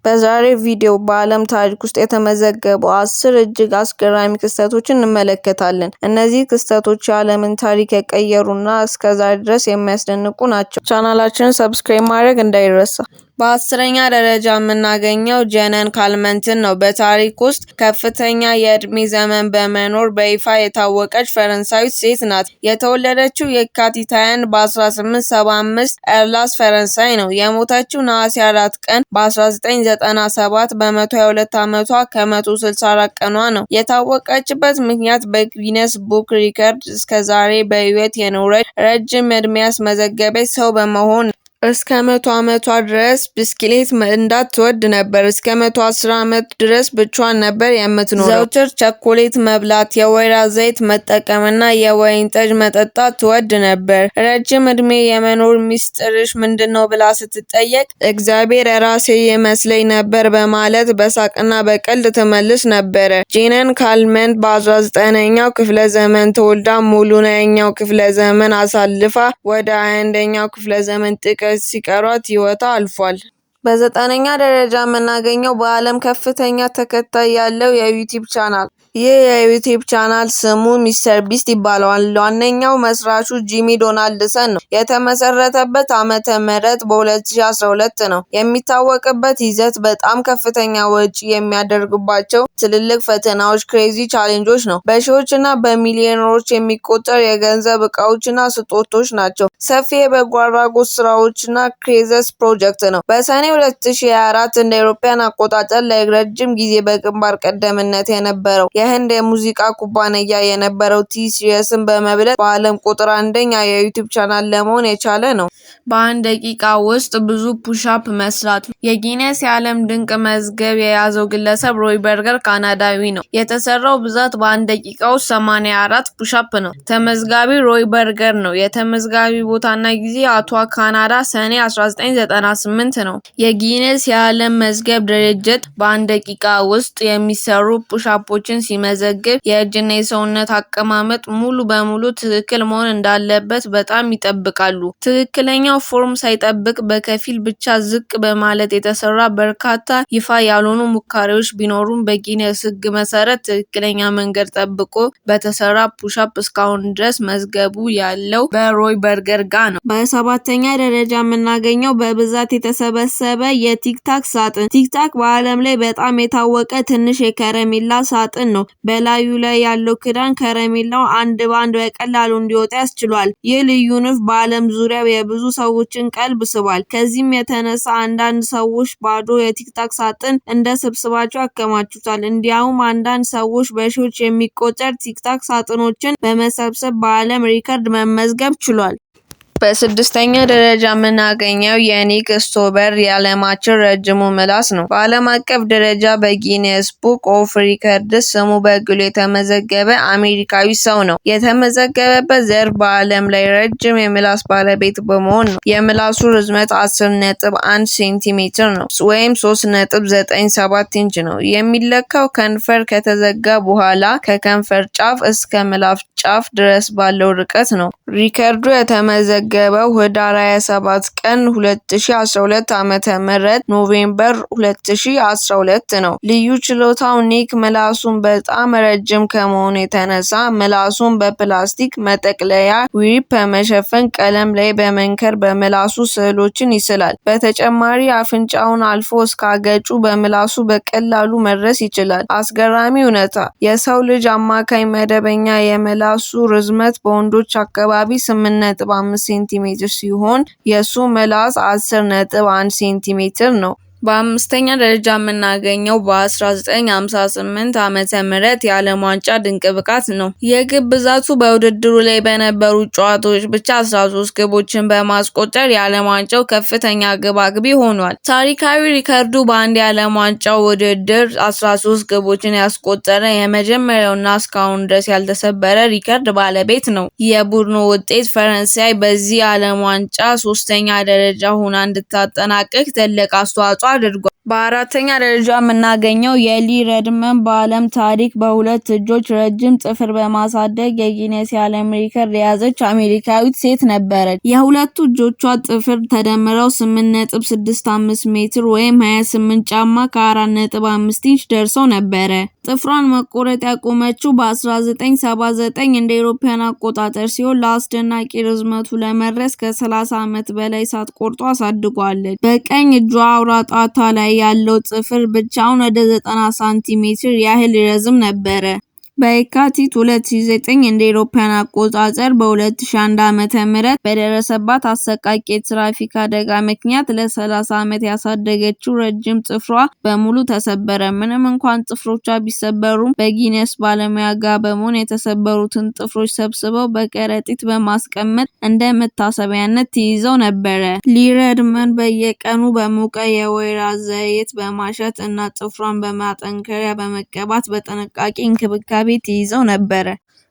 በዛሬ ቪዲዮ በዓለም ታሪክ ውስጥ የተመዘገቡ 10 እጅግ አስገራሚ ክስተቶችን እንመለከታለን። እነዚህ ክስተቶች የዓለምን ታሪክ የቀየሩና እስከዛሬ ድረስ የሚያስደንቁ ናቸው። ቻናላችንን ሰብስክራይብ ማድረግ እንዳይረሳ። በ10ኛ ደረጃ የምናገኘው ጄነን ካልመንትን ነው። በታሪክ ውስጥ ከፍተኛ የእድሜ ዘመን በመኖር በይፋ የታወቀች ፈረንሳዊት ሴት ናት። የተወለደችው የካቲት 21 በ1875 ኤርላስ ፈረንሳይ ነው። የሞተችው ነሐሴ 4 ቀን በ1997 በ122 ዓመቷ ከ164 ቀኗ ነው። የታወቀችበት ምክንያት በጊነስ ቡክ ሪከርድ እስከዛሬ በሕይወት የኖረች ረጅም ዕድሜ ያስመዘገበች ሰው በመሆን ነው። እስከ 100 ዓመቷ ድረስ ብስክሌት መንዳት ትወድ ነበር። እስከ 110 ዓመት ድረስ ብቻዋን ነበር የምትኖረው። ዘውትር ቸኮሌት መብላት፣ የወይራ ዘይት መጠቀምና የወይን ጠጅ መጠጣት ትወድ ነበር። ረጅም ዕድሜ የመኖር ሚስጥርሽ ምንድነው ብላ ስትጠየቅ እግዚአብሔር ራሴ ይመስለኝ ነበር በማለት በሳቅና በቀልድ ትመልስ ነበረ። ጄነን ካልመንት በ19ኛው ክፍለ ዘመን ተወልዳ ሙሉኛው ክፍለ ዘመን አሳልፋ ወደ 21ኛው ክፍለ ዘመን ጥቂት ሲቀሯት ሕይወቷ አልፏል። በ9ኛ ደረጃ የምናገኘው በዓለም ከፍተኛ ተከታይ ያለው የዩቲዩብ ቻናል። ይህ የዩቲዩብ ቻናል ስሙ ሚስተር ቢስት ይባላል። ዋነኛው መስራቹ ጂሚ ዶናልድሰን ነው። የተመሰረተበት ዓመተ ምህረት በ2012 ነው። የሚታወቅበት ይዘት በጣም ከፍተኛ ወጪ የሚያደርግባቸው ትልልቅ ፈተናዎች ክሬዚ ቻሌንጆች ነው። በሺዎችና በሚሊዮኖች የሚቆጠር የገንዘብ እቃዎችና ስጦቶች ናቸው። ሰፊ የበጎ አድራጎት ስራዎችና ክሬዘስ ፕሮጀክት ነው። በሰኔ 2024 እንደ አውሮፓውያን አቆጣጠር ላይ ረጅም ጊዜ በግንባር ቀደምትነት የነበረው የህንድ የሙዚቃ ኩባንያ የነበረው ቲ-ሲሪየስን በመብለጥ በዓለም ቁጥር 1ኛ የዩቲዩብ ቻናል ለመሆን የቻለ ነው። በአንድ ደቂቃ ውስጥ ብዙ ፑሽአፕ መስራት። የጊነስ የዓለም ድንቅ መዝገብ የያዘው ግለሰብ ሮይ በርገር ካናዳዊ ነው። የተሰራው ብዛት በአንድ ደቂቃ ውስጥ 84 ፑሽአፕ ነው። ተመዝጋቢ ሮይ በርገር ነው። የተመዝጋቢ ቦታና ጊዜ አቷዋ ካናዳ ሰኔ 1998 ነው። የጊነስ የዓለም መዝገብ ድርጅት በአንድ ደቂቃ ውስጥ የሚሰሩ ፑሽአፖችን ሲመዘግብ የእጅና የሰውነት አቀማመጥ ሙሉ በሙሉ ትክክል መሆን እንዳለበት በጣም ይጠብቃሉ። ትክክለኛው ፎርም ሳይጠብቅ በከፊል ብቻ ዝቅ በማለት የተሰራ በርካታ ይፋ ያልሆኑ ሙከራዎች ቢኖሩም በጊነስ ሕግ መሰረት ትክክለኛ መንገድ ጠብቆ በተሰራ ፑሽአፕ እስካሁን ድረስ መዝገቡ ያለው በሮይ በርገር ጋ ነው። በ7ኛ ደረጃ የምናገኘው በብዛት የተሰበሰበ የቲክታክ ሳጥን። ቲክታክ በዓለም ላይ በጣም የታወቀ ትንሽ የከረሜላ ሳጥን ነው። በላዩ ላይ ያለው ክዳን ከረሜላው አንድ ባንድ በቀላሉ እንዲወጣ ያስችሏል። ይህ ልዩ ንድፍ በዓለም ዙሪያ የብዙ ሰዎችን ቀልብ ስቧል። ከዚህም የተነሳ አንዳንድ ሰዎች ባዶ የቲክታክ ሳጥን እንደ ስብስባቸው ያከማቹታል። እንዲያውም አንዳንድ ሰዎች በሺዎች የሚቆጠር ቲክታክ ሳጥኖችን በመሰብሰብ በዓለም ሪከርድ መመዝገብ ችሏል። በ6ኛ ደረጃ የምናገኘው የኒክ ስቶበር የዓለማችን ረጅሙ ምላስ ነው። በዓለም አቀፍ ደረጃ በጊነስ ቡክ ኦፍ ሪከርድስ ስሙ በግሉ የተመዘገበ አሜሪካዊ ሰው ነው። የተመዘገበበት ዘርፍ በዓለም ላይ ረጅም የምላስ ባለቤት በመሆን ነው። የምላሱ ርዝመት 10.1 ሴንቲሜትር ነው ወይም 3.97 ኢንች ነው። የሚለካው ከንፈር ከተዘጋ በኋላ ከከንፈር ጫፍ እስከ ምላስ ጫፍ ድረስ ባለው ርቀት ነው። ሪከርዱ የተመዘገበው ህዳር 27 ቀን 2012 ዓመተ ምህረት ኖቬምበር 2012 ነው። ልዩ ችሎታው ኒክ ምላሱን በጣም ረጅም ከመሆኑ የተነሳ ምላሱን በፕላስቲክ መጠቅለያ ዊፕ በመሸፈን ቀለም ላይ በመንከር በምላሱ ስዕሎችን ይስላል። በተጨማሪ አፍንጫውን አልፎ እስከ አገጩ በምላሱ በቀላሉ መድረስ ይችላል። አስገራሚ እውነታ! የሰው ልጅ አማካኝ መደበኛ የምላሱ ርዝመት በወንዶች አካባቢ 8.5 ሴንቲሜትር ሲሆን የሱ ምላስ 10.1 ሴንቲሜትር ነው። በ5ኛ ደረጃ የምናገኘው በ1958 ዓመተ ምህረት የዓለም ዋንጫ ድንቅ ብቃት ነው። የግብ ብዛቱ በውድድሩ ላይ በነበሩ ጨዋታዎች ብቻ 13 ግቦችን በማስቆጠር የዓለም ዋንጫው ከፍተኛ ግብ አግቢ ሆኗል። ታሪካዊ ሪከርዱ በአንድ የዓለም ዋንጫው ውድድር 13 ግቦችን ያስቆጠረ የመጀመሪያውና እስካሁን ድረስ ያልተሰበረ ሪከርድ ባለቤት ነው። የቡድኑ ውጤት ፈረንሳይ በዚህ የዓለም ዋንጫ 3ኛ ደረጃ ሆና እንድታጠናቅቅ ትልቅ አስተዋጽኦ አድርጓል። በአራተኛ ደረጃ የምናገኘው የሊ ረድመን በዓለም ታሪክ በሁለት እጆች ረጅም ጥፍር በማሳደግ የጊነስ የዓለም ሪከርድ የያዘች አሜሪካዊት ሴት ነበረች። የሁለቱ እጆቿ ጥፍር ተደምረው 8.65 ሜትር ወይም 28 ጫማ ከ4.5 ኢንች ደርሰው ነበረ። ጥፍሯን መቆረጥ ያቆመችው በ1979 እንደ አውሮፓውያን አቆጣጠር ሲሆን ለአስደናቂ ርዝመቱ ለመድረስ ከ30 ዓመት በላይ ሳትቆርጦ አሳድጓለች። በቀኝ እጇ አውራ ጣቷ ላይ ያለው ጥፍር ብቻውን ወደ 90 ሳንቲሜትር ያህል ይረዝም ነበረ። በየካቲት 2009 እንደ አውሮፓውያን አቆጣጠር በ2001 ዓመተ ምህረት በደረሰባት አሰቃቂ የትራፊክ አደጋ ምክንያት ለ30 ዓመት ያሳደገችው ረጅም ጥፍሯ በሙሉ ተሰበረ። ምንም እንኳን ጥፍሮቿ ቢሰበሩም በጊነስ ባለሙያ ጋር በመሆን የተሰበሩትን ጥፍሮች ሰብስበው በከረጢት በማስቀመጥ እንደ መታሰቢያነት ትይዘው ነበረ። ሊ ረድመን በየቀኑ በሞቀ የወይራ ዘይት በማሸት እና ጥፍሯን በማጠንከሪያ በመቀባት በጥንቃቄ እንክብካቤ ትይዘው ነበረ።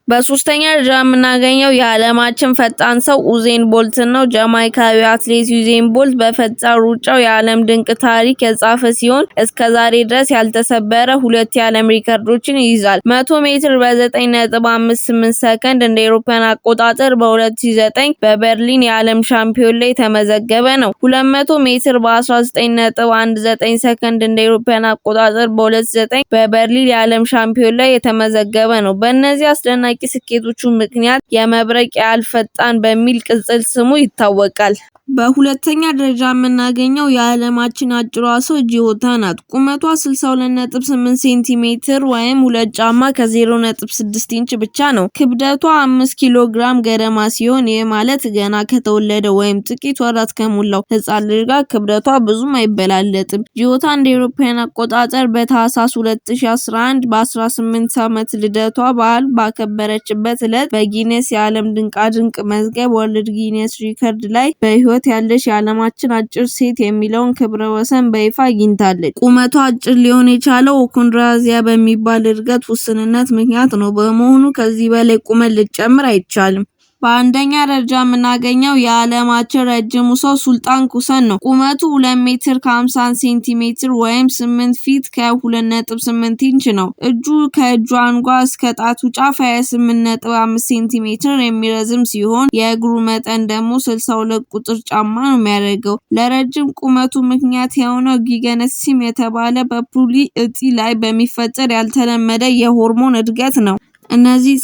በሶስተኛ ደረጃ የምናገኘው የዓለማችን ፈጣን ሰው ኡዜን ቦልት ነው። ጃማይካዊው አትሌት ኡዜን ቦልት በፈጣን ሩጫው የዓለም ድንቅ ታሪክ የጻፈ ሲሆን እስከዛሬ ድረስ ያልተሰበረ 2 የዓለም ሪከርዶችን ይይዛል። 100 ሜትር በ9.58 ሰከንድ እንደ አውሮፓውያን አቆጣጠር በ2009 በበርሊን የዓለም ሻምፒዮን ላይ የተመዘገበ ነው። 200 ሜትር በ19.19 ሰከንድ እንደ አውሮፓውያን አቆጣጠር በ2009 በበርሊን የዓለም ሻምፒዮን ላይ የተመዘገበ ነው። በእነዚህ አስደናቂ ስኬቶቹ ምክንያት የመብረቅ ያህል ፈጣን በሚል ቅጽል ስሙ ይታወቃል። በሁለተኛ ደረጃ የምናገኘው የዓለማችን አጭሯ ሰው ጂዮታ ናት። ቁመቷ 62.8 ሴንቲሜትር ወይም 2 ጫማ ከ0.6 ኢንች ብቻ ነው። ክብደቷ 5 ኪሎ ግራም ገደማ ሲሆን ይህ ማለት ገና ከተወለደ ወይም ጥቂት ወራት ከሞላው ህጻን ልጅ ጋር ክብደቷ ብዙም አይበላለጥም። ጂዮታ እንደ አውሮፓውያን አቆጣጠር በታህሳስ 2011 በ18 ዓመት ልደቷ በዓል ባከበረችበት ዕለት በጊነስ የዓለም ድንቃድንቅ መዝገብ ወርልድ ጊነስ ሪከርድ ላይ በህይወት ያለች የዓለማችን አጭር ሴት የሚለውን ክብረ ወሰን በይፋ አግኝታለች። ቁመቷ አጭር ሊሆን የቻለው አኮንድሮዚያ በሚባል እድገት ውስንነት ምክንያት ነው። በመሆኑ ከዚህ በላይ ቁመት ልትጨምር አይቻልም። በአንደኛ ደረጃ የምናገኘው የዓለማችን ረጅሙ ሰው ሱልጣን ኩሰን ነው። ቁመቱ 2 ሜትር ከ50 ሴንቲሜትር ወይም 8 ፊት ከ2.8 ኢንች ነው። እጁ ከእጁ አንጓ እስከ ጣቱ ጫፍ 28.5 ሴንቲሜትር የሚረዝም ሲሆን የእግሩ መጠን ደግሞ 62 ቁጥር ጫማ ነው የሚያደርገው። ለረጅም ቁመቱ ምክንያት የሆነው ጊገነሲም የተባለ በፑሊ እጢ ላይ በሚፈጠር ያልተለመደ የሆርሞን እድገት ነው። እነዚህ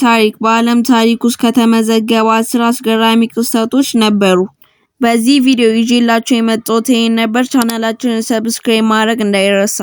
በዓለም ታሪክ ውስጥ ከተመዘገቡ 10 አስገራሚ ክስተቶች ነበሩ። በዚህ ቪዲዮ ይዤላችሁ የመጣሁት ይሄን ነበር። ቻናላችንን ሰብስክራይብ ማድረግ እንዳይረሳ።